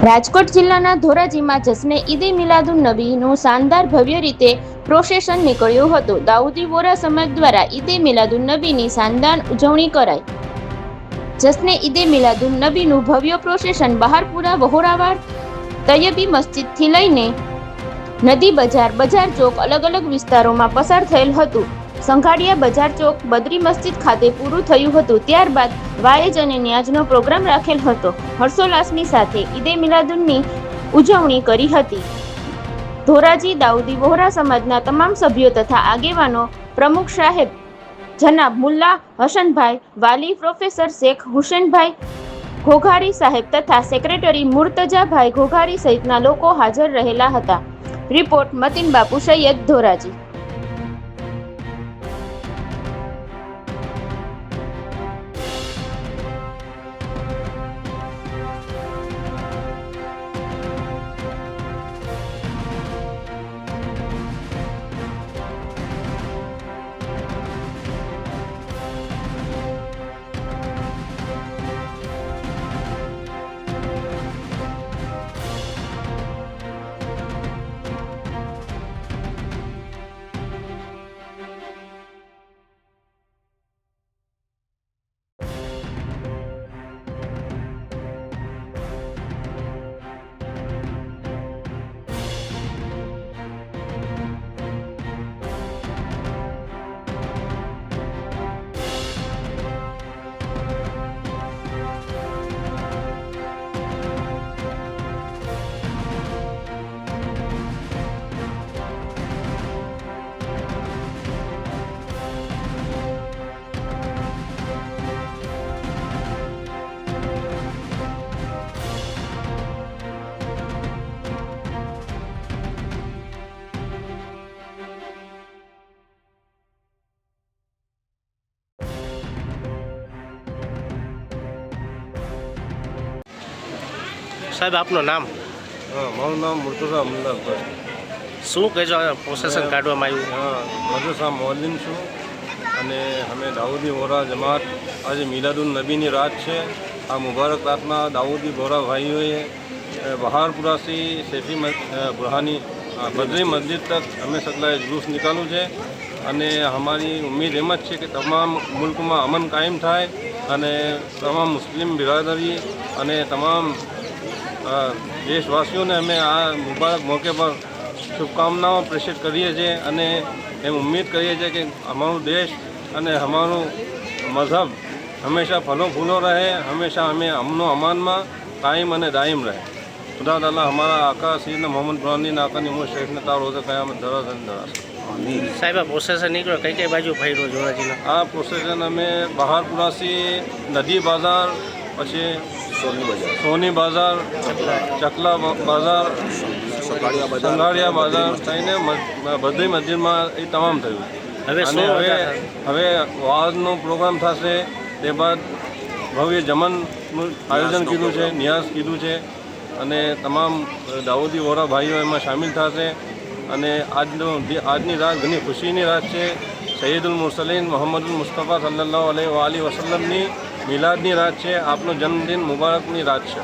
રાજકોટ જિલ્લાના ધોરાજીમાં જશ્ને ઈદે મિલાદુન નબીનું શાનદાર ભવ્ય રીતે પ્રોસેશન નીકળ્યું હતું. દાઉદી વોરા સમાજ દ્વારા ઈદે મિલાદુન નબીની શાનદાર ઉજવણી કરાઈ. જશ્ને ઈદે મિલાદુન નબીનું ભવ્ય પ્રોસેશન બહારપુરા વહોરાવાડ તૈયબી મસ્જિદથી લઈને નદી બજાર, બજાર ચોક અલગ અલગ વિસ્તારોમાં પસાર થયેલ હતું. સંઘાડિયા બજાર ચોક બદરી મસ્જિદ ખાતે પૂરું થયું હતું. ત્યારબાદ વાએજ અને ન્યાજનો પ્રોગ્રામ રાખેલ હતો. હર્ષોલ્લાસની સાથે ઈદે મિલાદુનની ઉજવણી કરી હતી. ધોરાજી દાઉદી વોહરા સમાજના તમામ સભ્યો તથા આગેવાનો, પ્રમુખ સાહેબ જનાબ મુલ્લા હસનભાઈ, વાલી પ્રોફેસર શેખ હુસેનભાઈ ઘોઘારી સાહેબ તથા સેક્રેટરી મુર્તજાભાઈ ઘોઘારી સહિતના લોકો હાજર રહેલા હતા. રિપોર્ટ મતીન બાપુ સૈયદ, ધોરાજી. સાહેબ, આપનું નામ? મારું નામ મુર્તઝા અમદાવાદ. શું કહેજો પ્રોસેસન કાઢવામાં આવ્યું? મદરસા મોલ્લિન છું અને અમે દાઉદી વોરા જમાત આજે મિલાદુન નબીની રાત છે. આ મુબારક રાતમાં દાઉદી વોરા ભાઈઓએ બહારપુરાથી શેફી બુરહાની બદરી મસ્જિદ તક અમે સગલાએ જુલુસ નીકાળ્યું છે અને અમારી ઉમ્મીદ એમ જ છે કે તમામ મુલ્કમાં અમન કાયમ થાય અને તમામ મુસ્લિમ બિરાદરી અને તમામ દેશવાસીઓને અમે આ મુબારક મોકે પર શુભકામનાઓ પ્રેષિત કરીએ છીએ અને એમ ઉમ્મીદ કરીએ છીએ કે અમારું દેશ અને અમારું મઝહબ હંમેશા ફલો ફૂલો રહે, હંમેશા અમે અમનો અમાનમાં કાયમ અને દાયમ રહે. खुदा ताला हमारा आका सैयदना मोहम्मद बुरहानी आकानी उमर शरीफ ने तार रोज़े क़यामत दराज़ दराज़. સાહેબ, આ પ્રોસેસન નીકળ્યો કઈ બાજુ ફર્યો ધોરાજીના? આ પ્રોસેસન અમે બહારપુરાથી નદી બજાર, પછી સોની બજાર, ચકલા બજાર, સંઘાડિયા બજાર થઈને બધી મસ્જિદમાં એ તમામ થયું. હવે વાઝનો પ્રોગ્રામ થશે. તે બાદ ભવ્ય જમનનું આયોજન કીધું છે, નિયાઝ કીધું છે અને તમામ દાઉદી વોરા ભાઈઓ એમાં સામેલ થશે. અને આજની રાત ઘણી ખુશીની રાત છે. સૈયદુલ મુરસલીન મોહમ્મદુલ મુસ્તફા સલ્લલ્લાહુ અલૈહિ વસલ્લમની મિલાદની રાત છે. આપનો જન્મદિન મુબારકની રાત છે.